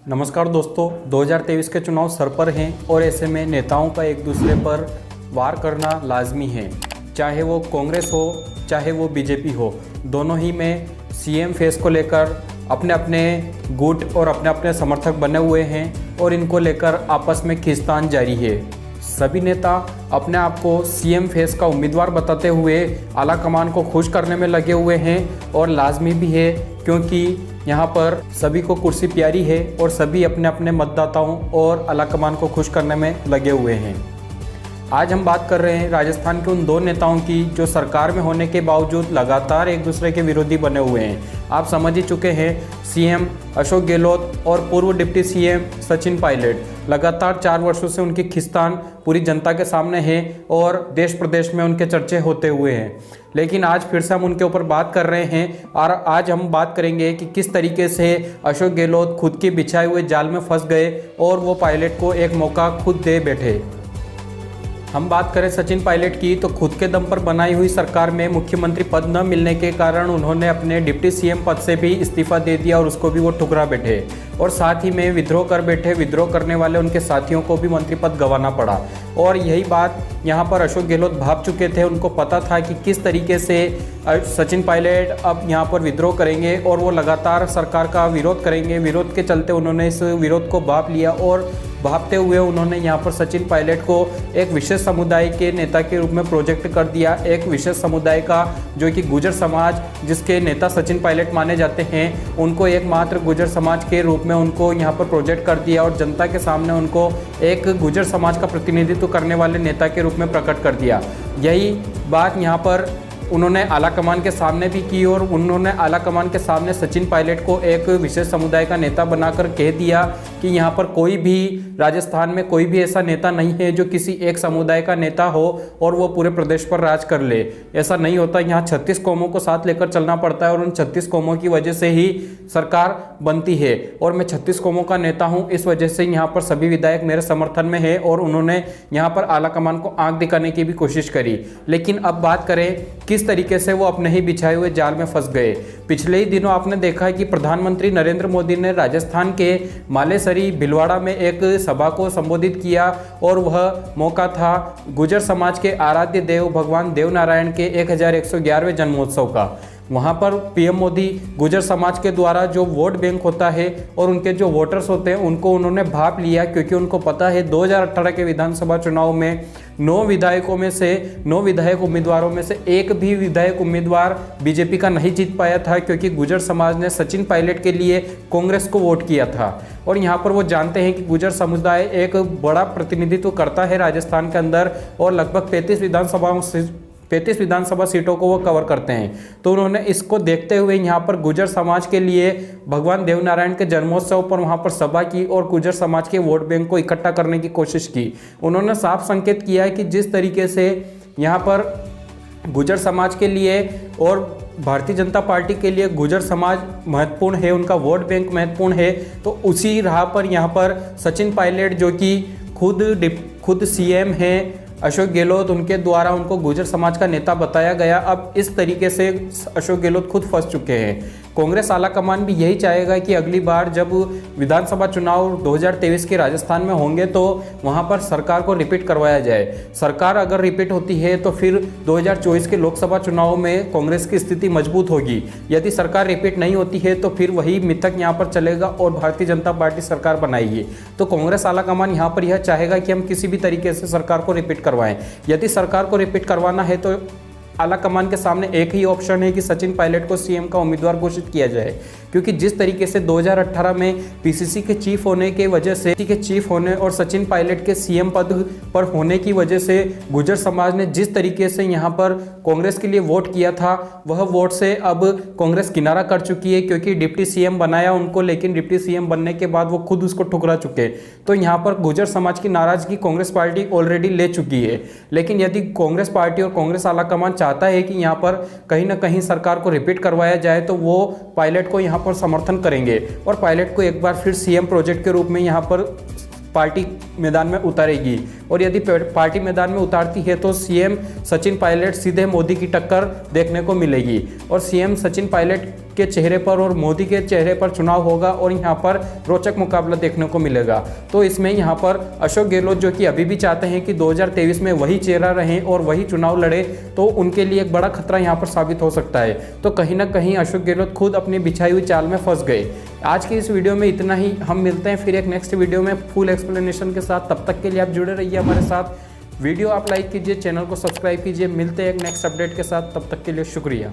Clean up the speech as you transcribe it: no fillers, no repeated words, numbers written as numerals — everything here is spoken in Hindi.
नमस्कार दोस्तों, 2023 के चुनाव सर पर हैं और ऐसे में नेताओं का एक दूसरे पर वार करना लाजमी है। चाहे वो कांग्रेस हो चाहे वो बीजेपी हो, दोनों ही में सीएम फेस को लेकर अपने अपने गुट और अपने अपने समर्थक बने हुए हैं और इनको लेकर आपस में खींचतान जारी है। सभी नेता अपने आप को सीएम फेस का उम्मीदवार बताते हुए आला कमान को खुश करने में लगे हुए हैं और लाजमी भी है, क्योंकि यहाँ पर सभी को कुर्सी प्यारी है और सभी अपने अपने मतदाताओं और आला कमान को खुश करने में लगे हुए हैं। आज हम बात कर रहे हैं राजस्थान के उन दो नेताओं की जो सरकार में होने के बावजूद लगातार एक दूसरे के विरोधी बने हुए हैं। आप समझ ही चुके हैं, सीएम अशोक गहलोत और पूर्व डिप्टी सीएम सचिन पायलट। लगातार 4 वर्षों से उनकी खिस्तान पूरी जनता के सामने है और देश प्रदेश में उनके चर्चे होते हुए हैं। लेकिन आज फिर से हम उनके ऊपर बात कर रहे हैं और आज हम बात करेंगे कि किस तरीके से अशोक गहलोत खुद के बिछाए हुए जाल में फंस गए और वो पायलट को एक मौका खुद दे बैठे। हम बात करें सचिन पायलट की, तो खुद के दम पर बनाई हुई सरकार में मुख्यमंत्री पद न मिलने के कारण उन्होंने अपने डिप्टी सीएम पद से भी इस्तीफा दे दिया और उसको भी वो ठुकरा बैठे और साथ ही में विद्रोह कर बैठे। विद्रोह करने वाले उनके साथियों को भी मंत्री पद गंवाना पड़ा और यही बात यहाँ पर अशोक गहलोत भाप चुके थे। उनको पता था कि किस तरीके से सचिन पायलट अब यहाँ पर विद्रोह करेंगे और वो लगातार सरकार का विरोध करेंगे। विरोध के चलते उन्होंने इस विरोध को भाप लिया और भापते हुए उन्होंने यहाँ पर सचिन पायलट को एक विशेष समुदाय के नेता के रूप में प्रोजेक्ट कर दिया। एक विशेष समुदाय का जो कि गुर्जर समाज, जिसके नेता सचिन पायलट माने जाते हैं, उनको एकमात्र गुर्जर समाज के रूप में उनको यहाँ पर प्रोजेक्ट कर दिया और जनता के सामने उनको एक गुर्जर समाज का प्रतिनिधित्व करने वाले नेता के रूप में प्रकट कर दिया। यही बात यहाँ पर उन्होंने आला कमान के सामने भी की और उन्होंने आला कमान के सामने सचिन पायलट को एक विशेष समुदाय का नेता बनाकर कह दिया कि यहाँ पर कोई भी राजस्थान में कोई भी ऐसा नेता नहीं है जो किसी एक समुदाय का नेता हो और वो पूरे प्रदेश पर राज कर ले। ऐसा नहीं होता। यहाँ 36 कौमों को साथ लेकर चलना पड़ता है और उन 36 कौमों की वजह से ही सरकार बनती है और मैं 36 कौमों का नेता हूँ, इस वजह से यहाँ पर सभी विधायक मेरे समर्थन में है और उन्होंने यहाँ पर आला कमान को आंख दिखाने की भी कोशिश करी। लेकिन अब बात करें किस तरीके से वो अपने ही बिछाए हुए जाल में फंस गए। पिछले ही दिनों आपने देखा है कि प्रधानमंत्री नरेंद्र मोदी ने राजस्थान के मालेसरी भिलवाड़ा में एक सभा को संबोधित किया और वह मौका था गुर्जर समाज के आराध्य देव भगवान देव नारायण के 1111वें जन्मोत्सव का। वहाँ पर पीएम मोदी गुर्जर समाज के द्वारा जो वोट बैंक होता है और उनके जो वोटर्स होते हैं उनको उन्होंने भाप लिया, क्योंकि उनको पता है 2018 के विधानसभा चुनाव में 9 विधायक उम्मीदवारों में से एक भी विधायक उम्मीदवार बीजेपी का नहीं जीत पाया था, क्योंकि गुर्जर समाज ने सचिन पायलट के लिए कांग्रेस को वोट किया था। और यहाँ पर वो जानते हैं कि गुर्जर समुदाय एक बड़ा प्रतिनिधित्व करता है राजस्थान के अंदर और लगभग 35 विधानसभा सीटों को वो कवर करते हैं। तो उन्होंने इसको देखते हुए यहाँ पर गुर्जर समाज के लिए भगवान देवनारायण के जन्मोत्सव पर वहाँ पर सभा की और गुर्जर समाज के वोट बैंक को इकट्ठा करने की कोशिश की। उन्होंने साफ संकेत किया है कि जिस तरीके से यहाँ पर गुर्जर समाज के लिए और भारतीय जनता पार्टी के लिए गुर्जर समाज महत्वपूर्ण है, उनका वोट बैंक महत्वपूर्ण है, तो उसी राह पर यहाँ पर सचिन पायलट जो कि खुद सीएम हैं अशोक गहलोत, उनके द्वारा उनको गुर्जर समाज का नेता बताया गया। अब इस तरीके से अशोक गहलोत खुद फंस चुके हैं। कांग्रेस आला कमान भी यही चाहेगा कि अगली बार जब विधानसभा चुनाव 2023 के राजस्थान में होंगे तो वहां पर सरकार को रिपीट करवाया जाए। सरकार अगर रिपीट होती है तो फिर 2024 के लोकसभा चुनाव में कांग्रेस की स्थिति मजबूत होगी। यदि सरकार रिपीट नहीं होती है तो फिर वही मिथक यहाँ पर चलेगा और भारतीय जनता पार्टी सरकार बनाएगी। तो कांग्रेस आला कमान यहाँ पर यह चाहेगा कि हम किसी भी तरीके से सरकार को रिपीट करवाएं। यदि सरकार को रिपीट करवाना है तो आला कमान के सामने एक ही ऑप्शन है कि सचिन पायलट को सीएम का उम्मीदवार घोषित किया जाए, क्योंकि जिस तरीके से 2018 में पीसीसी के चीफ होने के वजह से और सचिन पायलट के सीएम पद पर होने की वजह से गुर्जर समाज ने जिस तरीके से यहाँ पर कांग्रेस के लिए वोट किया था, वह वोट से अब कांग्रेस किनारा कर चुकी है, क्योंकि डिप्टी सीएम बनाया उनको, लेकिन डिप्टी सीएम बनने के बाद वो खुद उसको ठुकरा चुके। तो यहाँ पर गुर्जर समाज की नाराजगी कांग्रेस पार्टी ऑलरेडी ले चुकी है। लेकिन यदि कांग्रेस पार्टी और कांग्रेस आला कमान चाहता है कि यहाँ पर कहीं ना कहीं सरकार को रिपीट करवाया जाए तो वो पायलट को यहाँ पर समर्थन करेंगे और पायलट को एक बार फिर सीएम प्रोजेक्ट के रूप में यहाँ पर पार्टी मैदान में उतारेगी। और यदि पार्टी मैदान में उतारती है तो सीएम सचिन पायलट सीधे मोदी की टक्कर देखने को मिलेगी और सीएम सचिन पायलट के चेहरे पर और मोदी के चेहरे पर चुनाव होगा और यहाँ पर रोचक मुकाबला देखने को मिलेगा। तो इसमें यहाँ पर अशोक गहलोत जो कि अभी भी चाहते हैं कि 2023 में वही चेहरा रहे और वही चुनाव लड़े, तो उनके लिए एक बड़ा खतरा यहाँ पर साबित हो सकता है। तो कहीं ना कहीं अशोक गहलोत खुद अपनी बिछाई हुई चाल में फंस गए। आज की इस वीडियो में इतना ही। हम मिलते हैं फिर एक नेक्स्ट वीडियो में फुल एक्सप्लेनेशन के साथ। तब तक के लिए आप जुड़े रहिए हमारे साथ। वीडियो आप लाइक कीजिए, चैनल को सब्सक्राइब कीजिए। मिलते हैं एक नेक्स्ट अपडेट के साथ, तब तक के लिए शुक्रिया।